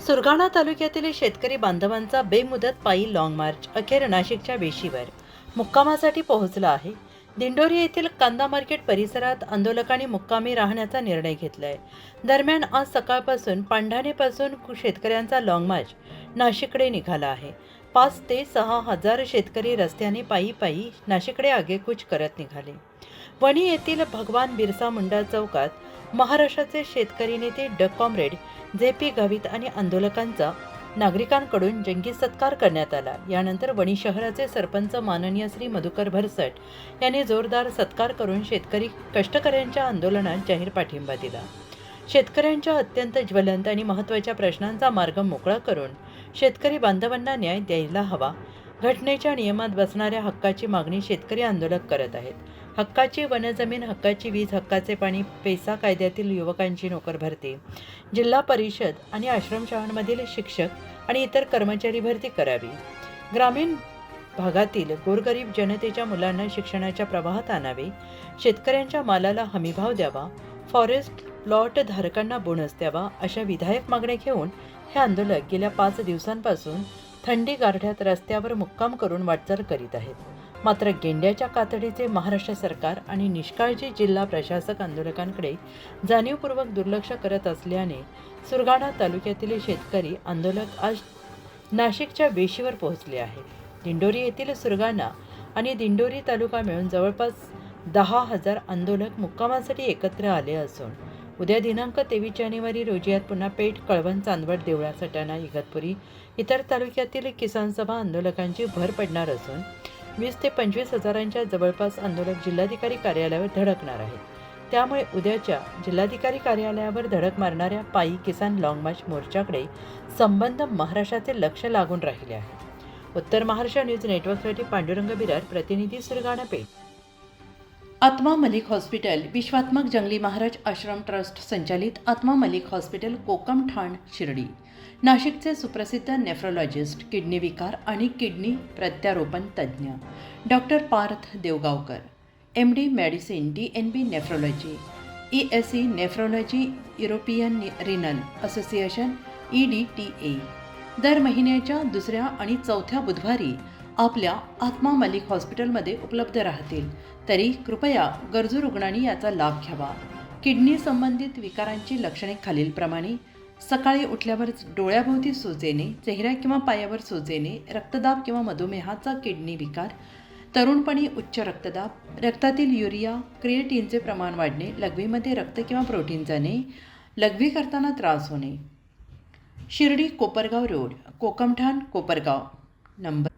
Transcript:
सुरगाणा तालुक्यातील शेतकरी बांधवांचा बेमुदत पायी लाँग मार्च अखेर नाशिकच्या वेशीवर मुक्कामासाठी पोहोचला आहे. दिंडोरी येथील कांदा मार्केट परिसरात आंदोलकांनी मुक्कामी राहण्याचा निर्णय घेतलाय. दरम्यान आज सकाळपासून पांढाणेपासून शेतकऱ्यांचा लाँग मार्च नाशिककडे निघाला आहे. 5 ते 6 हजार शेतकरी रस्त्याने पायी पायी नाशिककडे आगेकूच करत निघाले. वणी येथील भगवान बिरसा मुंडा चौकात महाराष्ट्राचे शेतकरी नेते कॉम्रेड जे.पी. गावित आणि आंदोलकांचा नागरिकांकडून जंगी सत्कार करण्यात आला. यानंतर वणी शहराचे सरपंच माननीय श्री मधुकर भरसट यांनी जोरदार सत्कार करून शेतकरी कष्टकऱ्यांच्या आंदोलनात जाहीर पाठिंबा दिला. शेतकऱ्यांच्या अत्यंत ज्वलंत आणि महत्त्वाच्या प्रश्नांचा मार्ग मोकळा करून शेतकरी बांधवांना न्याय द्यायला हवा. घटनेच्या नियमात बसणाऱ्या हक्काची मागणी शेतकरी आंदोलक करत आहेत. हक्काची वनजमीन, हक्काची वीज, हक्काचे पाणी, पेसा कायद्यातील युवकांची नोकर भरती, जिल्हा परिषद आणि आश्रमशाळांमधील शिक्षक आणि इतर कर्मचारी भरती करावी. ग्रामीण भागातील गोरगरीब जनतेच्या मुलांना शिक्षणाच्या प्रवाहात आणावे. शेतकऱ्यांच्या मालाला हमीभाव द्यावा. फॉरेस्ट प्लॉट धारकांना बोनस द्यावा. अशा विधायक मागण्या घेऊन हे आंदोलक गेल्या 5 दिवसांपासून थंडी गारठ्यात रस्त्यावर मुक्काम करून वाटचाल करीत आहेत. मात्र गेंड्याच्या कातडीचे महाराष्ट्र सरकार आणि निष्काळजी जिल्हा प्रशासक आंदोलकांकडे जाणीवपूर्वक दुर्लक्ष करत असल्याने सुरगाणा तालुक्यातील शेतकरी आंदोलक आज नाशिकच्या वेशीवर पोहोचले आहेत. दिंडोरी येथील सुरगाणा आणि दिंडोरी तालुका मिळून जवळपास 10,000 आंदोलक मुक्कामासाठी एकत्र आले असून उद्या दिनांक 23 जानेवारी रोजी यात पुन्हा पेठ, कळवण, चांदवड, देवळा, सटाणा, इगतपुरी इतर तालुक्यातील किसान सभा आंदोलकांची भर पडणार असून 20 ते 25 हजारांच्या जवळपास आंदोलक जिल्हाधिकारी कार्यालयावर धडकणार आहेत. त्यामुळे उद्याच्या जिल्हाधिकारी कार्यालयावर धडक मारणाऱ्या पायी किसान लाँग मार्च मोर्चाकडे संबंध महाराष्ट्राचे लक्ष लागून राहिले आहे. उत्तर महाराष्ट्र न्यूज नेटवर्कसाठी पांडुरंग बिरार, प्रतिनिधी सुरगाणा, पेठ. आत्मा मलिक हॉस्पिटल विश्वात्मक जंगली महाराज आश्रम ट्रस्ट संचालित आत्मा मलिक हॉस्पिटल, कोकम ठाण, शिर्डी. नाशिकचे सुप्रसिद्ध नेफ्रोलॉजिस्ट, किडनी विकार आणि किडनी प्रत्यारोपण तज्ज्ञ doctor Parth Devgaonkar, MD medicine, DNB nephrology, ESE nephrology, European renal association EDTA दर महिन्याच्या 2ऱ्या आणि 4थ्या बुधवारी आपल्या आत्मा मलिक हॉस्पिटलमध्ये उपलब्ध राहतील. तरी कृपया गरजू रुग्णांनी याचा लाभ घ्यावा. किडनी संबंधित विकारांची लक्षणे खालीलप्रमाणे: सकाळी उठल्यावर डोळ्याभोवती सूज येणे, चेहऱ्या किंवा पायावर सूज येणे, रक्तदाब किंवा मधुमेहाचा किडनी विकार, तरुणपणी उच्च रक्तदाब, रक्तातील युरिया क्रिएटिनचे प्रमाण वाढणे, लघवीमध्ये रक्त किंवा प्रोटीन जाणे, लघवी करताना त्रास होणे. शिर्डी कोपरगाव रोड, कोकमठाण, कोपरगाव. नंबर